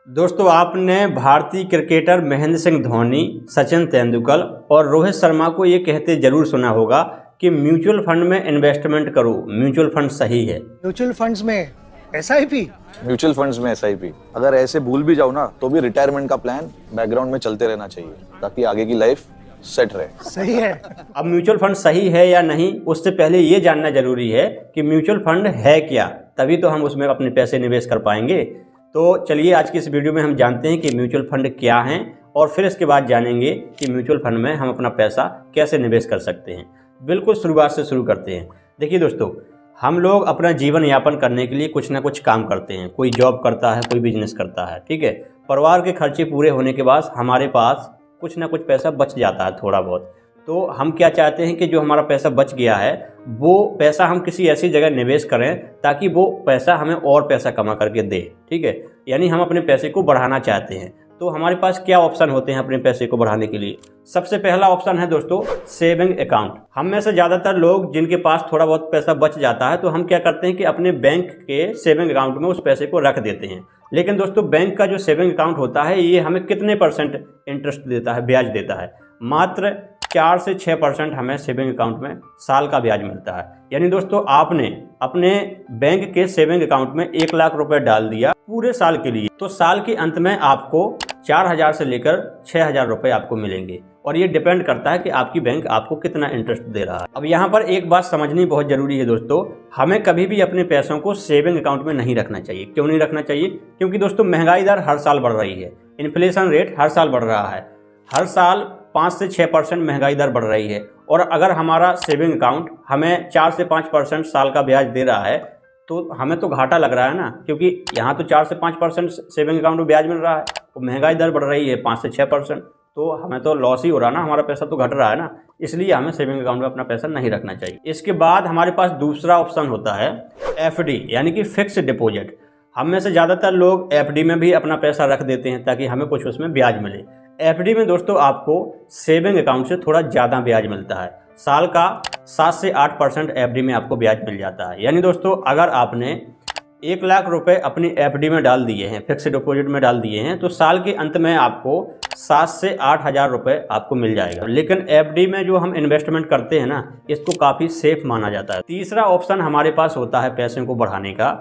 दोस्तों, आपने भारतीय क्रिकेटर महेंद्र सिंह धोनी, सचिन तेंदुलकर और रोहित शर्मा को ये कहते जरूर सुना होगा कि म्यूचुअल फंड में इन्वेस्टमेंट करो, म्यूचुअल फंड सही है। म्यूचुअल फंड्स में एसआईपी, म्यूचुअल फंड्स में एसआईपी। अगर ऐसे भूल भी जाओ ना तो भी रिटायरमेंट का प्लान बैकग्राउंड में चलते रहना चाहिए ताकि आगे की लाइफ सेट रहे। सही है। अब म्यूचुअल फंड सही है या नहीं, उससे पहले ये जानना जरूरी है कि म्यूचुअल फंड है क्या, तभी तो हम उसमें अपने पैसे निवेश कर पाएंगे। तो चलिए आज की इस वीडियो में हम जानते हैं कि म्यूचुअल फंड क्या हैं और फिर इसके बाद जानेंगे कि म्यूचुअल फंड में हम अपना पैसा कैसे निवेश कर सकते हैं। बिल्कुल शुरुआत से शुरू करते हैं। देखिए दोस्तों, हम लोग अपना जीवन यापन करने के लिए कुछ ना कुछ काम करते हैं। कोई जॉब करता है, कोई बिजनेस करता है, ठीक है। परिवार के खर्चे पूरे होने के बाद हमारे पास कुछ ना कुछ पैसा बच जाता है, थोड़ा बहुत। तो हम क्या चाहते हैं कि जो हमारा पैसा बच गया है वो पैसा हम किसी ऐसी जगह निवेश करें ताकि वो पैसा हमें और पैसा कमा करके दे, ठीक है। यानी हम अपने पैसे को बढ़ाना चाहते हैं। तो हमारे पास क्या ऑप्शन होते हैं अपने पैसे को बढ़ाने के लिए? सबसे पहला ऑप्शन है दोस्तों सेविंग अकाउंट। हम में से ज़्यादातर लोग जिनके पास थोड़ा बहुत पैसा बच जाता है तो हम क्या करते हैं कि अपने बैंक के सेविंग अकाउंट में उस पैसे को रख देते हैं। लेकिन दोस्तों, बैंक का जो सेविंग अकाउंट होता है ये हमें कितने % इंटरेस्ट देता है, ब्याज देता है? मात्र 4 से 6% हमें सेविंग अकाउंट में साल का ब्याज मिलता है। यानी दोस्तों, आपने अपने बैंक के सेविंग अकाउंट में 1 लाख रुपए डाल दिया पूरे साल के लिए, तो साल के अंत में आपको 4,000 से लेकर 6,000 रुपए आपको मिलेंगे। और ये डिपेंड करता है कि आपकी बैंक आपको कितना इंटरेस्ट दे रहा है। अब यहाँ पर एक बात समझनी बहुत जरूरी है दोस्तों, हमें कभी भी अपने पैसों को सेविंग अकाउंट में नहीं रखना चाहिए। क्यों नहीं रखना चाहिए? क्योंकि दोस्तों महंगाई दर हर साल बढ़ रही है, इन्फ्लेशन रेट हर साल बढ़ रहा है, हर साल 5 से 6% महंगाई दर बढ़ रही है। और अगर हमारा सेविंग अकाउंट हमें 4 से 5% साल का ब्याज दे रहा है तो हमें तो घाटा लग रहा है ना, क्योंकि यहाँ तो 4 से 5% सेविंग अकाउंट में ब्याज मिल रहा है, तो महंगाई दर बढ़ रही है 5 से 6%, तो हमें तो लॉस ही हो रहा है ना, हमारा पैसा तो घट रहा है ना। इसलिए हमें सेविंग अकाउंट में अपना पैसा नहीं रखना चाहिए। इसके बाद हमारे पास दूसरा ऑप्शन होता है एफडी, यानी कि फिक्स डिपॉजिट। हम में से ज़्यादातर लोग एफडी में भी अपना पैसा रख देते हैं ताकि हमें कुछ उसमें ब्याज मिले। एफडी में दोस्तों आपको सेविंग अकाउंट से थोड़ा ज़्यादा ब्याज मिलता है। साल का 7 से 8% एफडी में आपको ब्याज मिल जाता है। यानी दोस्तों, अगर आपने 1 लाख रुपए अपनी एफडी में डाल दिए हैं, फिक्स डिपॉजिट में डाल दिए हैं, तो साल के अंत में आपको 7 से 8 हज़ार रुपये आपको मिल जाएगा। लेकिन एफडी में जो हम इन्वेस्टमेंट करते हैं ना, इसको काफ़ी सेफ माना जाता है। तीसरा ऑप्शन हमारे पास होता है पैसे को बढ़ाने का,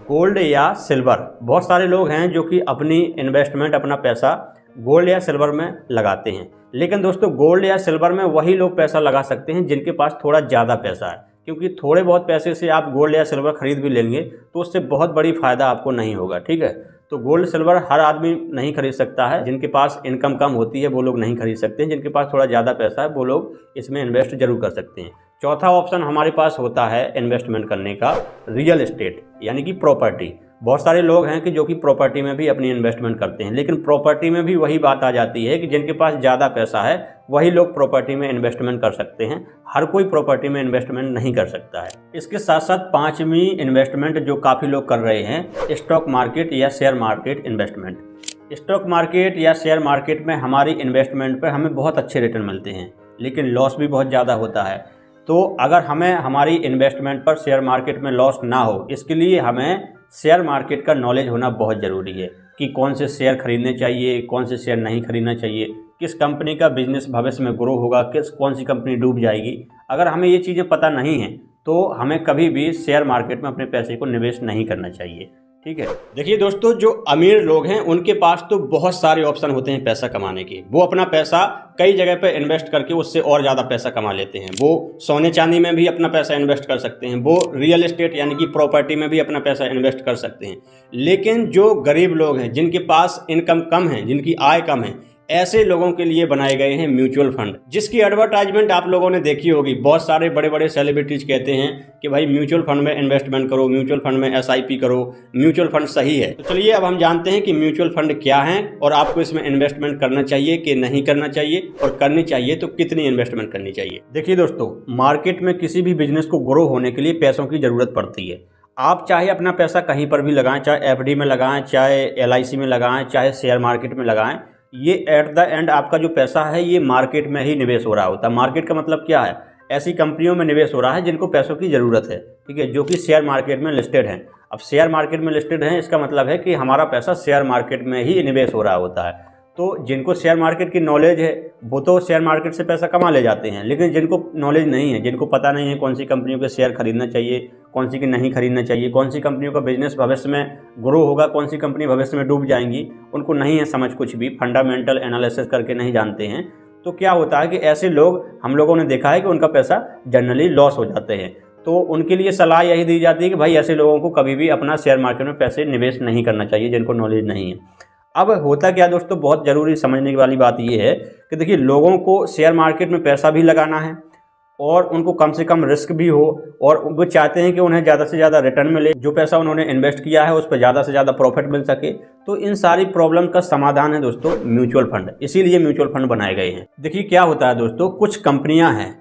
गोल्ड या सिल्वर। बहुत सारे लोग हैं जो कि अपनी इन्वेस्टमेंट, अपना पैसा गोल्ड या सिल्वर में लगाते हैं। लेकिन दोस्तों, गोल्ड या सिल्वर में वही लोग पैसा लगा सकते हैं जिनके पास थोड़ा ज़्यादा पैसा है, क्योंकि थोड़े बहुत पैसे से आप गोल्ड या सिल्वर खरीद भी लेंगे तो उससे बहुत बड़ी फ़ायदा आपको नहीं होगा, ठीक है। तो गोल्ड सिल्वर हर आदमी नहीं खरीद सकता है। जिनके पास इनकम कम होती है वो लोग नहीं खरीद सकते हैं। जिनके पास थोड़ा ज़्यादा पैसा है वो लोग इसमें इन्वेस्ट जरूर कर सकते हैं। चौथा ऑप्शन हमारे पास होता है इन्वेस्टमेंट करने का रियल एस्टेट, यानी कि प्रॉपर्टी। बहुत सारे लोग हैं कि जो कि प्रॉपर्टी में भी अपनी इन्वेस्टमेंट करते हैं। लेकिन प्रॉपर्टी में भी वही बात आ जाती है कि जिनके पास ज़्यादा पैसा है वही लोग प्रॉपर्टी में इन्वेस्टमेंट कर सकते हैं। हर कोई प्रॉपर्टी में इन्वेस्टमेंट नहीं कर सकता है। इसके साथ साथ 5वीं इन्वेस्टमेंट जो काफ़ी लोग कर रहे हैं, स्टॉक मार्केट या share market investment. Stock market या शेयर मार्केट में हमारी इन्वेस्टमेंट पर हमें बहुत अच्छे रिटर्न मिलते हैं, लेकिन लॉस भी बहुत ज़्यादा होता है। तो अगर हमें हमारी इन्वेस्टमेंट पर शेयर मार्केट में लॉस ना हो, इसके लिए हमें शेयर मार्केट का नॉलेज होना बहुत ज़रूरी है कि कौन से शेयर खरीदने चाहिए, कौन से शेयर नहीं खरीदना चाहिए, किस कंपनी का बिजनेस भविष्य में ग्रो होगा, कौन सी कंपनी डूब जाएगी। अगर हमें ये चीज़ें पता नहीं हैं तो हमें कभी भी शेयर मार्केट में अपने पैसे को निवेश नहीं करना चाहिए, ठीक है। देखिए दोस्तों, जो अमीर लोग हैं उनके पास तो बहुत सारे ऑप्शन होते हैं पैसा कमाने के। वो अपना पैसा कई जगह पे इन्वेस्ट करके उससे और ज़्यादा पैसा कमा लेते हैं। वो सोने चांदी में भी अपना पैसा इन्वेस्ट कर सकते हैं, वो रियल एस्टेट यानी कि प्रॉपर्टी में भी अपना पैसा इन्वेस्ट कर सकते हैं। लेकिन जो गरीब लोग हैं, जिनके पास इनकम कम है, जिनकी आय कम है, ऐसे लोगों के लिए बनाए गए हैं म्यूचुअल फंड, जिसकी एडवर्टाइजमेंट आप लोगों ने देखी होगी। बहुत सारे बड़े बड़े सेलिब्रिटीज कहते हैं कि भाई म्यूचुअल फंड में इन्वेस्टमेंट करो, म्यूचुअल फंड में एसआईपी करो, म्यूचुअल फंड सही है। तो चलिए अब हम जानते हैं कि म्यूचुअल फंड क्या है और आपको इसमें इन्वेस्टमेंट करना चाहिए कि नहीं करना चाहिए, और करनी चाहिए तो कितनी इन्वेस्टमेंट करनी चाहिए। देखिए दोस्तों, मार्केट में किसी भी बिजनेस को ग्रो होने के लिए पैसों की ज़रूरत पड़ती है। आप चाहे अपना पैसा कहीं पर भी लगाएं, चाहे एफडी में लगाएं, चाहे एलआईसी में लगाएं, चाहे शेयर मार्केट में लगाएं, ये एट द एंड आपका जो पैसा है ये मार्केट में ही निवेश हो रहा होता है। मार्केट का मतलब क्या है? ऐसी कंपनियों में निवेश हो रहा है जिनको पैसों की ज़रूरत है, ठीक है, जो कि शेयर मार्केट में लिस्टेड हैं। अब शेयर मार्केट में लिस्टेड हैं, इसका मतलब है कि हमारा पैसा शेयर मार्केट में ही निवेश हो रहा होता है। तो जिनको शेयर मार्केट की नॉलेज है वो तो शेयर मार्केट से पैसा कमा ले जाते हैं, लेकिन जिनको नॉलेज नहीं है, जिनको पता नहीं है कौन सी कंपनियों के शेयर खरीदना चाहिए, कौन सी की नहीं खरीदना चाहिए, कौन सी कंपनियों का बिजनेस भविष्य में ग्रो होगा, कौन सी कंपनी भविष्य में डूब जाएंगी, उनको नहीं है समझ कुछ भी, फंडामेंटल एनालिसिस करके नहीं जानते हैं, तो क्या होता है कि ऐसे लोग हम लोगों ने देखा है कि उनका पैसा जनरली लॉस हो जाते हैं। तो उनके लिए सलाह यही दी जाती है कि भाई ऐसे लोगों को कभी भी अपना शेयर मार्केट में पैसे निवेश नहीं करना चाहिए जिनको नॉलेज नहीं है। अब होता क्या दोस्तों, बहुत ज़रूरी समझने वाली बात ये है कि देखिए लोगों को शेयर मार्केट में पैसा भी लगाना है और उनको कम से कम रिस्क भी हो, और वो चाहते हैं कि उन्हें ज़्यादा से ज़्यादा रिटर्न मिले, जो पैसा उन्होंने इन्वेस्ट किया है उस पर ज़्यादा से ज़्यादा प्रॉफिट मिल सके। तो इन सारी प्रॉब्लम का समाधान है दोस्तों म्यूचुअल फंड, इसीलिए म्यूचुअल फंड बनाए गए हैं। देखिए क्या होता है दोस्तों, कुछ कंपनियां हैं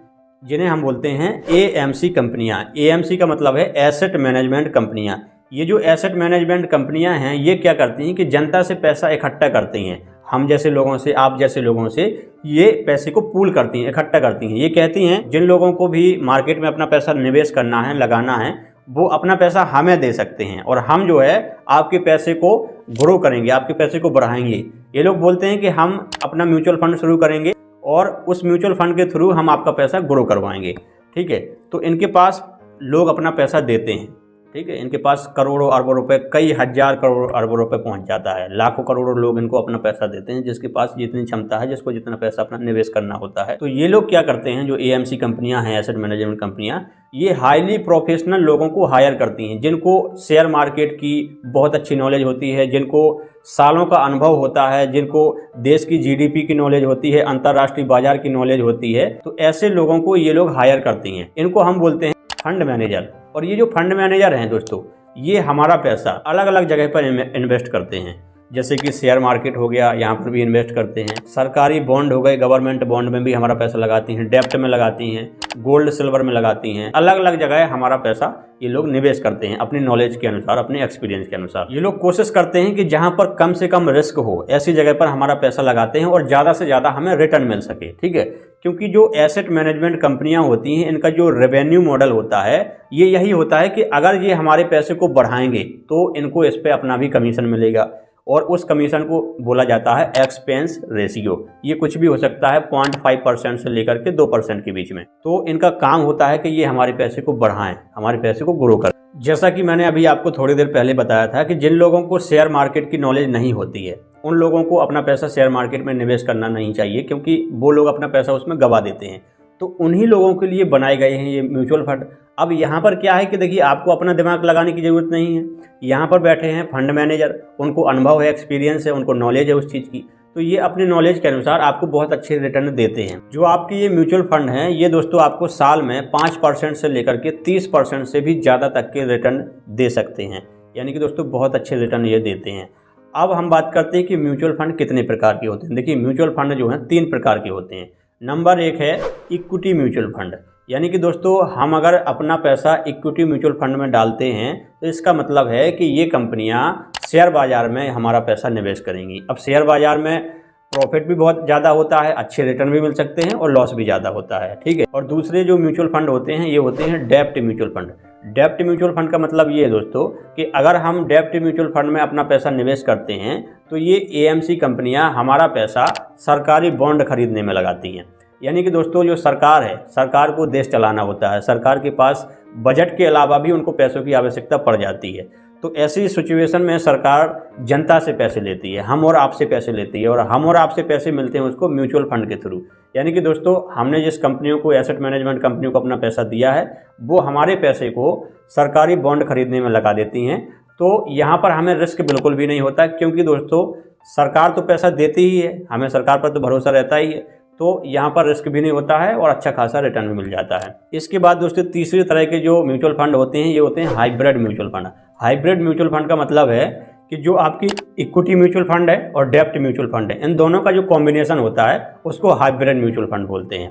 जिन्हें हम बोलते हैं एएमसी कंपनियां। एएमसी का मतलब है एसेट मैनेजमेंट कंपनियां। ये जो एसेट मैनेजमेंट कंपनियां हैं ये क्या करती हैं कि जनता से पैसा इकट्ठा करती हैं, हम जैसे लोगों से, आप जैसे लोगों से ये पैसे को पूल करती हैं, इकट्ठा करती हैं। ये कहती हैं जिन लोगों को भी मार्केट में अपना पैसा निवेश करना है, लगाना है, वो अपना पैसा हमें दे सकते हैं और हम जो है आपके पैसे को ग्रो करेंगे, आपके पैसे को बढ़ाएंगे। ये लोग बोलते हैं कि हम अपना म्यूचुअल फंड शुरू करेंगे और उस म्यूचुअल फंड के थ्रू हम आपका पैसा ग्रो करवाएंगे। ठीक है, तो इनके पास लोग अपना पैसा देते हैं। ठीक है, इनके पास करोड़ों अरबों रुपए, कई हजार करोड़ अरबों रुपए पहुंच जाता है, लाखों करोड़ों लोग इनको अपना पैसा देते हैं, जिसके पास जितनी क्षमता है, जिसको जितना पैसा अपना निवेश करना होता है। तो ये लोग क्या करते हैं, जो एएमसी कंपनियां हैं, एसेट मैनेजमेंट कंपनियां, ये हाईली प्रोफेशनल लोगों को हायर करती हैं, जिनको शेयर मार्केट की बहुत अच्छी नॉलेज होती है, जिनको सालों का अनुभव होता है, जिनको देश की जीडीपी की नॉलेज होती है, अंतर्राष्ट्रीय बाजार की नॉलेज होती है। तो ऐसे लोगों को ये लोग हायर करती हैं। इनको हम बोलते हैं फंड मैनेजर। और ये जो फंड मैनेजर हैं दोस्तों, ये हमारा पैसा अलग अलग जगह पर इन्वेस्ट करते हैं, जैसे कि शेयर मार्केट हो गया, यहाँ पर भी इन्वेस्ट करते हैं, सरकारी बॉन्ड हो गए, गवर्नमेंट बॉन्ड में भी हमारा पैसा लगाती हैं, डेप्ट में लगाती हैं, गोल्ड सिल्वर में लगाती हैं, अलग अलग जगह हमारा पैसा ये लोग निवेश करते हैं अपनी नॉलेज के अनुसार, अपने एक्सपीरियंस के अनुसार। ये लोग कोशिश करते हैं कि जहाँ पर कम से कम रिस्क हो ऐसी जगह पर हमारा पैसा लगाते हैं और ज़्यादा से ज़्यादा हमें रिटर्न मिल सके। ठीक है, क्योंकि जो एसेट मैनेजमेंट कंपनियां होती हैं, इनका जो रेवेन्यू मॉडल होता है ये यही होता है कि अगर ये हमारे पैसे को बढ़ाएंगे तो इनको इस पर अपना भी कमीशन मिलेगा, और उस कमीशन को बोला जाता है एक्सपेंस रेशियो। ये कुछ भी हो सकता है 0.5% से लेकर के 2% के बीच में। तो इनका काम होता है कि ये हमारे पैसे को बढ़ाएं, हमारे पैसे को ग्रो करें। जैसा कि मैंने अभी आपको थोड़ी देर पहले बताया था कि जिन लोगों को शेयर मार्केट की नॉलेज नहीं होती है उन लोगों को अपना पैसा शेयर मार्केट में निवेश करना नहीं चाहिए, क्योंकि वो लोग अपना पैसा उसमें गवा देते हैं। तो उन्हीं लोगों के लिए बनाए गए हैं ये म्यूचुअल फंड। अब यहाँ पर क्या है कि देखिए आपको अपना दिमाग लगाने की ज़रूरत नहीं है, यहाँ पर बैठे हैं फंड मैनेजर, उनको अनुभव है, एक्सपीरियंस है, उनको नॉलेज है उस चीज़ की, तो ये अपनी नॉलेज के अनुसार आपको बहुत अच्छे रिटर्न देते हैं। जो आपके ये म्यूचुअल फंड हैं ये दोस्तों आपको साल में 5% से लेकर के 30% से भी ज़्यादा तक के रिटर्न दे सकते हैं, यानी कि दोस्तों बहुत अच्छे रिटर्न ये देते हैं। अब हम बात करते हैं कि म्यूचुअल फंड कितने प्रकार के होते हैं। देखिए म्यूचुअल फंड जो हैं 3 प्रकार के होते हैं। नंबर 1 है इक्विटी म्यूचुअल फंड, यानी कि दोस्तों हम अगर अपना पैसा इक्विटी म्यूचुअल फंड में डालते हैं तो इसका मतलब है कि ये कंपनियां शेयर बाज़ार में हमारा पैसा निवेश करेंगी। अब शेयर बाज़ार में प्रॉफिट भी बहुत ज़्यादा होता है, अच्छे रिटर्न भी मिल सकते हैं और लॉस भी ज़्यादा होता है। ठीक है, और दूसरे जो म्यूचुअल फंड होते हैं ये होते हैं डेप्ट म्यूचुअल फंड। डेप्ट म्यूचुअल फंड का मतलब ये है दोस्तों कि अगर हम डेप्ट म्यूचुअल फंड में अपना पैसा निवेश करते हैं तो ये एएमसी कंपनियां हमारा पैसा सरकारी बॉन्ड खरीदने में लगाती हैं। यानी कि दोस्तों जो सरकार है, सरकार को देश चलाना होता है, सरकार के पास बजट के अलावा भी उनको पैसों की आवश्यकता पड़ जाती है। तो ऐसी सिचुएशन में सरकार जनता से पैसे लेती है, हम और आपसे पैसे लेती है, और हम और आपसे पैसे मिलते हैं उसको म्यूचुअल फंड के थ्रू। यानी कि दोस्तों हमने जिस कंपनियों को, एसेट मैनेजमेंट कंपनियों को अपना पैसा दिया है वो हमारे पैसे को सरकारी बॉन्ड खरीदने में लगा देती हैं। तो यहाँ पर हमें रिस्क बिल्कुल भी नहीं होता, क्योंकि दोस्तों सरकार तो पैसा देती ही है, हमें सरकार पर तो भरोसा रहता ही है, तो यहाँ पर रिस्क भी नहीं होता है और अच्छा खासा रिटर्न भी मिल जाता है। इसके बाद दोस्तों तीसरी तरह के जो म्यूचुअल फंड होते हैं ये होते हैं hybrid mutual fund. Hybrid mutual fund का मतलब है कि जो आपकी इक्विटी म्यूचुअल फंड है और डेप्ट म्यूचुअल फंड है, इन दोनों का जो कॉम्बिनेशन होता है उसको हाइब्रिड म्यूचुअल फंड बोलते हैं।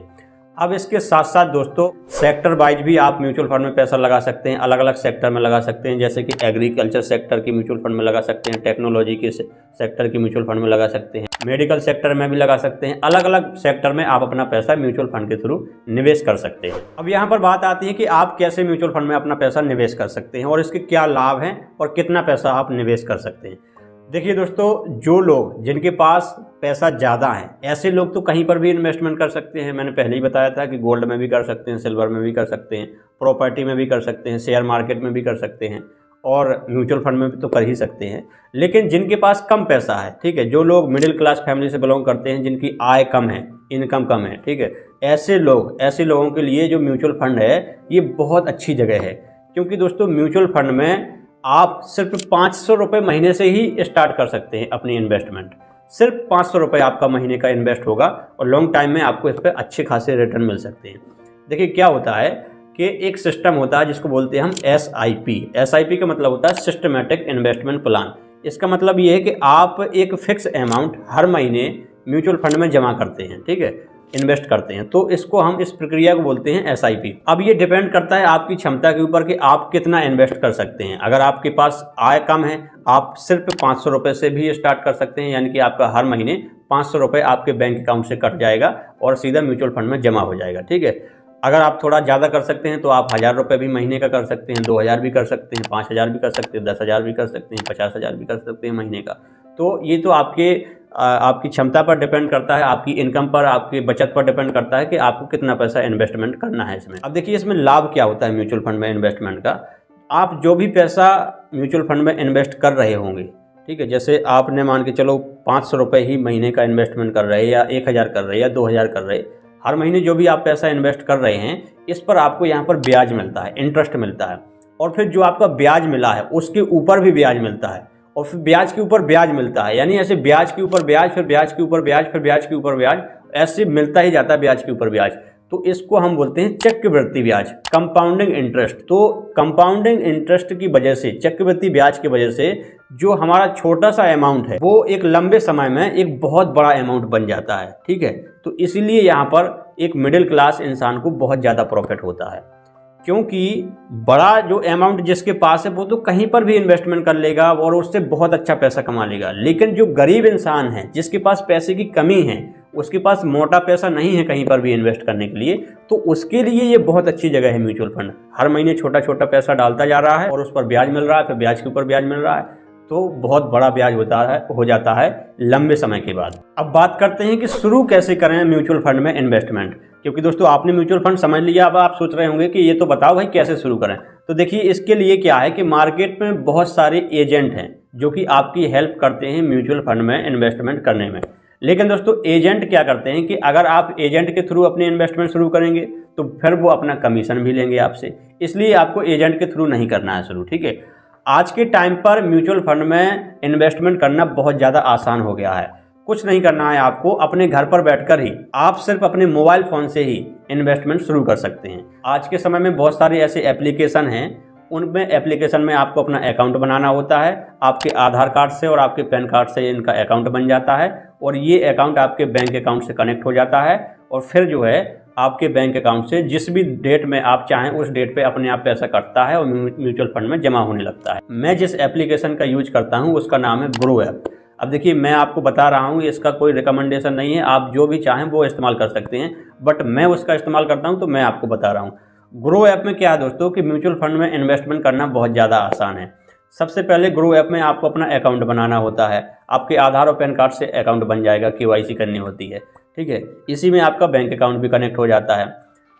अब इसके साथ साथ दोस्तों सेक्टर वाइज भी आप म्यूचुअल फंड में पैसा लगा सकते हैं, अलग अलग सेक्टर में लगा सकते हैं, जैसे कि एग्रीकल्चर सेक्टर की म्यूचुअल फंड में लगा सकते हैं, टेक्नोलॉजी के सेक्टर की म्यूचुअल फंड में लगा सकते हैं, मेडिकल सेक्टर में भी लगा सकते हैं। अलग अलग सेक्टर में आप अपना पैसा म्यूचुअल फंड के थ्रू निवेश कर सकते हैं। अब यहाँ पर बात आती है कि आप कैसे म्यूचुअल फंड में अपना पैसा निवेश कर सकते हैं और इसके क्या लाभ हैं और कितना पैसा आप निवेश कर सकते हैं। देखिए दोस्तों, जो लोग जिनके पास पैसा ज़्यादा है, ऐसे लोग तो कहीं पर भी इन्वेस्टमेंट कर सकते हैं। मैंने पहले ही बताया था कि गोल्ड में भी कर सकते हैं, सिल्वर में भी कर सकते हैं, प्रॉपर्टी में भी कर सकते हैं, शेयर मार्केट में भी कर सकते हैं और म्यूचुअल फंड में भी तो कर ही सकते हैं। लेकिन जिनके पास कम पैसा है, ठीक है, जो लोग मिडिल क्लास फैमिली से बिलोंग करते हैं, जिनकी आय कम है, इनकम कम है, ठीक है, ऐसे लोगों के लिए जो म्यूचुअल फंड है ये बहुत अच्छी जगह है। क्योंकि दोस्तों म्यूचुअल फंड में आप सिर्फ 500 रुपये महीने से ही स्टार्ट कर सकते हैं अपनी इन्वेस्टमेंट। सिर्फ 500 रुपये आपका महीने का इन्वेस्ट होगा और लॉन्ग टाइम में आपको इस पर अच्छे खासे रिटर्न मिल सकते हैं। देखिए क्या होता है कि एक सिस्टम होता है जिसको बोलते हैं हम SIP। SIP का मतलब होता है सिस्टमेटिक इन्वेस्टमेंट प्लान। इसका मतलब ये है कि आप एक फिक्स अमाउंट हर महीने म्यूचुअल फंड में जमा करते हैं, ठीक है, इन्वेस्ट करते हैं। तो इसको हम इस प्रक्रिया को बोलते हैं SIP। अब ये डिपेंड करता है आपकी क्षमता के ऊपर कि आप कितना इन्वेस्ट कर सकते हैं। अगर आपके पास आय कम है, आप सिर्फ 500 रुपये से भी स्टार्ट कर सकते हैं, यानी कि आपका हर महीने 500 रुपये आपके बैंक अकाउंट से कट जाएगा और सीधा म्यूचुअल फंड में जमा हो जाएगा, ठीक है। अगर आप थोड़ा ज़्यादा कर सकते हैं तो आप 1000 रुपये भी महीने का कर सकते हैं, 2000 भी कर सकते हैं, 5000 भी कर सकते हैं, 10,000 भी कर सकते हैं, 50,000 भी कर सकते हैं महीने का। तो ये तो आपकी क्षमता पर डिपेंड करता है, आपकी इनकम पर, आपकी बचत पर डिपेंड करता है कि आपको कितना पैसा इन्वेस्टमेंट करना है इसमें। अब देखिए इसमें लाभ क्या होता है म्यूचुअल फंड में इन्वेस्टमेंट का। आप जो भी पैसा म्यूचुअल फंड में इन्वेस्ट कर रहे होंगे, ठीक है, जैसे आपने मान के चलो 500 रुपये ही महीने का इन्वेस्टमेंट कर रहे हैं या 1000 कर रहे हैं या 2000 कर रहे हैं, हर महीने जो भी आप पैसा इन्वेस्ट कर रहे हैं इस पर आपको यहाँ पर ब्याज मिलता है, इंटरेस्ट मिलता है। और फिर जो आपका ब्याज मिला है उसके ऊपर भी ब्याज मिलता है और फिर ब्याज के ऊपर ब्याज मिलता है, यानी ऐसे ब्याज के ऊपर ब्याज, फिर ब्याज के ऊपर ब्याज, फिर ब्याज के ऊपर ब्याज, ऐसे मिलता ही जाता है ब्याज के ऊपर ब्याज। तो इसको हम बोलते हैं चक्रवृद्धि ब्याज, कंपाउंडिंग इंटरेस्ट। तो कंपाउंडिंग इंटरेस्ट की वजह से, चक्रवृद्धि ब्याज की वजह से जो हमारा छोटा सा अमाउंट है वो एक लंबे समय में एक बहुत बड़ा अमाउंट बन जाता है, ठीक है। तो इसीलिए यहाँ पर एक मिडिल क्लास इंसान को बहुत ज़्यादा प्रॉफिट होता है, क्योंकि बड़ा जो अमाउंट जिसके पास है वो तो कहीं पर भी इन्वेस्टमेंट कर लेगा और उससे बहुत अच्छा पैसा कमा लेगा। लेकिन जो गरीब इंसान है, जिसके पास पैसे की कमी है, उसके पास मोटा पैसा नहीं है कहीं पर भी इन्वेस्ट करने के लिए, तो उसके लिए ये बहुत अच्छी जगह है म्यूचुअल फंड। हर महीने छोटा छोटा पैसा डालता जा रहा है और उस पर ब्याज मिल रहा है, फिर ब्याज के ऊपर ब्याज मिल रहा है, तो बहुत बड़ा ब्याज हो जाता है लंबे समय के बाद। अब बात करते हैं कि शुरू कैसे करें म्यूचुअल फंड में इन्वेस्टमेंट, क्योंकि दोस्तों आपने म्यूचुअल फंड समझ लिया, अब आप सोच रहे होंगे कि ये तो बताओ भाई कैसे शुरू करें। तो देखिए इसके लिए क्या है कि मार्केट में बहुत सारे एजेंट हैं जो कि आपकी हेल्प करते हैं म्यूचुअल फंड में इन्वेस्टमेंट करने में। लेकिन दोस्तों एजेंट क्या करते हैं कि अगर आप एजेंट के थ्रू अपनी इन्वेस्टमेंट शुरू करेंगे तो फिर वो अपना कमीशन भी लेंगे आपसे, इसलिए आपको एजेंट के थ्रू नहीं करना है शुरू, ठीक है। आज के टाइम पर म्यूचुअल फंड में इन्वेस्टमेंट करना बहुत ज़्यादा आसान हो गया है। कुछ नहीं करना है आपको, अपने घर पर बैठकर ही आप सिर्फ अपने मोबाइल फ़ोन से ही इन्वेस्टमेंट शुरू कर सकते हैं। आज के समय में बहुत सारे ऐसे एप्लीकेशन हैं, उनमें एप्लीकेशन में आपको अपना अकाउंट बनाना होता है। आपके आधार कार्ड से और आपके पैन कार्ड से इनका अकाउंट बन जाता है और ये अकाउंट आपके बैंक अकाउंट से कनेक्ट हो जाता है और फिर जो है आपके बैंक अकाउंट से जिस भी डेट में आप चाहें उस डेट पे अपने आप पैसा कटता है और म्यूचुअल फंड में जमा होने लगता है। मैं जिस एप्लीकेशन का यूज करता हूँ उसका नाम है ग्रो ऐप। अब देखिए मैं आपको बता रहा हूँ, इसका कोई रिकमेंडेशन नहीं है, आप जो भी चाहें वो इस्तेमाल कर सकते हैं, बट मैं उसका इस्तेमाल करता हूँ तो मैं आपको बता रहा हूँ। ग्रो ऐप में क्या है दोस्तों कि म्यूचुअल फंड में इन्वेस्टमेंट करना बहुत ज़्यादा आसान है। सबसे पहले ग्रो ऐप में आपको अपना अकाउंट बनाना होता है। आपके आधार और पैन कार्ड से अकाउंट बन जाएगा, KYC करनी होती है, ठीक है। इसी में आपका बैंक अकाउंट भी कनेक्ट हो जाता है।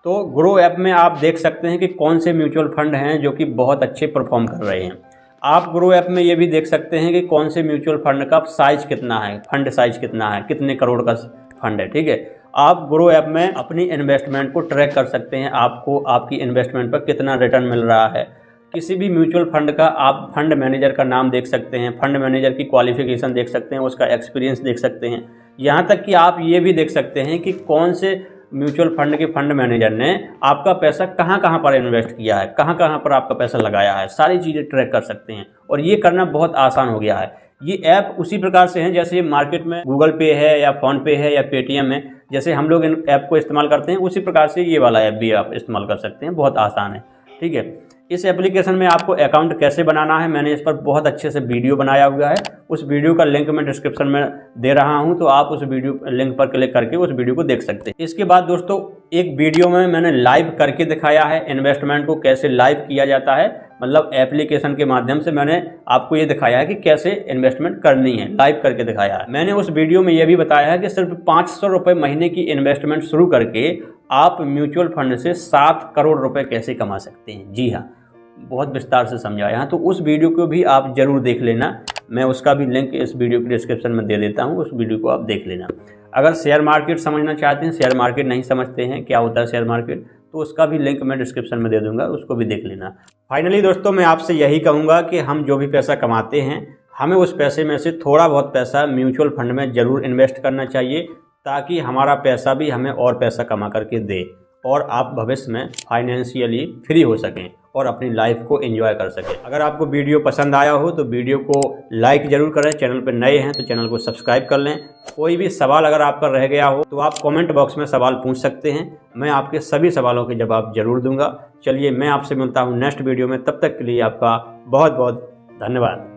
तो ग्रो ऐप में आप देख सकते हैं कि कौन से म्यूचुअल फंड हैं जो कि बहुत अच्छे परफॉर्म कर रहे हैं। आप ग्रो ऐप में ये भी देख सकते हैं कि कौन से म्यूचुअल फंड का साइज कितना है, फंड साइज कितना है, कितने करोड़ का फंड है, ठीक है। आप ग्रो ऐप में अपनी इन्वेस्टमेंट को ट्रैक कर सकते हैं, आपको आपकी इन्वेस्टमेंट पर कितना रिटर्न मिल रहा है। किसी भी म्यूचुअल फंड का आप फंड मैनेजर का नाम देख सकते हैं, फंड मैनेजर की क्वालिफिकेशन देख सकते हैं, उसका एक्सपीरियंस देख सकते हैं। यहाँ तक कि आप ये भी देख सकते हैं कि कौन से म्यूचुअल फंड के फंड मैनेजर ने आपका पैसा कहाँ कहाँ पर इन्वेस्ट किया है, कहाँ कहाँ पर आपका पैसा लगाया है, सारी चीज़ें ट्रैक कर सकते हैं और ये करना बहुत आसान हो गया है। ये ऐप उसी प्रकार से हैं जैसे मार्केट में गूगल पे है या फ़ोन पे है या पेटीएम है, जैसे हम लोग इन ऐप को इस्तेमाल करते हैं उसी प्रकार से ये वाला ऐप भी आप इस्तेमाल कर सकते हैं, बहुत आसान है। ठीक है, इस एप्लीकेशन में आपको अकाउंट कैसे बनाना है मैंने इस पर बहुत अच्छे से वीडियो बनाया हुआ है, उस वीडियो का लिंक मैं डिस्क्रिप्शन में दे रहा हूं, तो आप उस वीडियो लिंक पर क्लिक करके उस वीडियो को देख सकते हैं। इसके बाद दोस्तों एक वीडियो में मैंने लाइव करके दिखाया है इन्वेस्टमेंट को कैसे लाइव किया जाता है, मतलब एप्लीकेशन के माध्यम से मैंने आपको ये दिखाया है कि कैसे इन्वेस्टमेंट करनी है, लाइव करके दिखाया है। मैंने उस वीडियो में ये भी बताया है कि सिर्फ 500 रुपये महीने की इन्वेस्टमेंट शुरू करके आप म्यूचुअल फंड से 7 करोड़ रुपए कैसे कमा सकते हैं। जी हाँ, बहुत विस्तार से समझाया है, तो उस वीडियो को भी आप जरूर देख लेना, मैं उसका भी लिंक इस वीडियो के डिस्क्रिप्शन में दे देता हूँ, उस वीडियो को आप देख लेना। अगर शेयर मार्केट समझना चाहते हैं, शेयर मार्केट नहीं समझते हैं क्या होता है शेयर मार्केट, तो उसका भी लिंक मैं डिस्क्रिप्शन में दे दूंगा, उसको भी देख लेना। फाइनली दोस्तों मैं आपसे यही कहूँगा कि हम जो भी पैसा कमाते हैं हमें उस पैसे में से थोड़ा बहुत पैसा म्यूचुअल फंड में ज़रूर इन्वेस्ट करना चाहिए, ताकि हमारा पैसा भी हमें और पैसा कमा करके दे और आप भविष्य में फाइनेंशियली फ्री हो सकें और अपनी लाइफ को एंजॉय कर सकें। अगर आपको वीडियो पसंद आया हो तो वीडियो को लाइक ज़रूर करें, चैनल पर नए हैं तो चैनल को सब्सक्राइब कर लें। कोई भी सवाल अगर आपका रह गया हो तो आप कमेंट बॉक्स में सवाल पूछ सकते हैं, मैं आपके सभी सवालों के जवाब जरूर दूंगा। चलिए मैं आपसे मिलता हूँ नेक्स्ट वीडियो में, तब तक के लिए आपका बहुत बहुत धन्यवाद।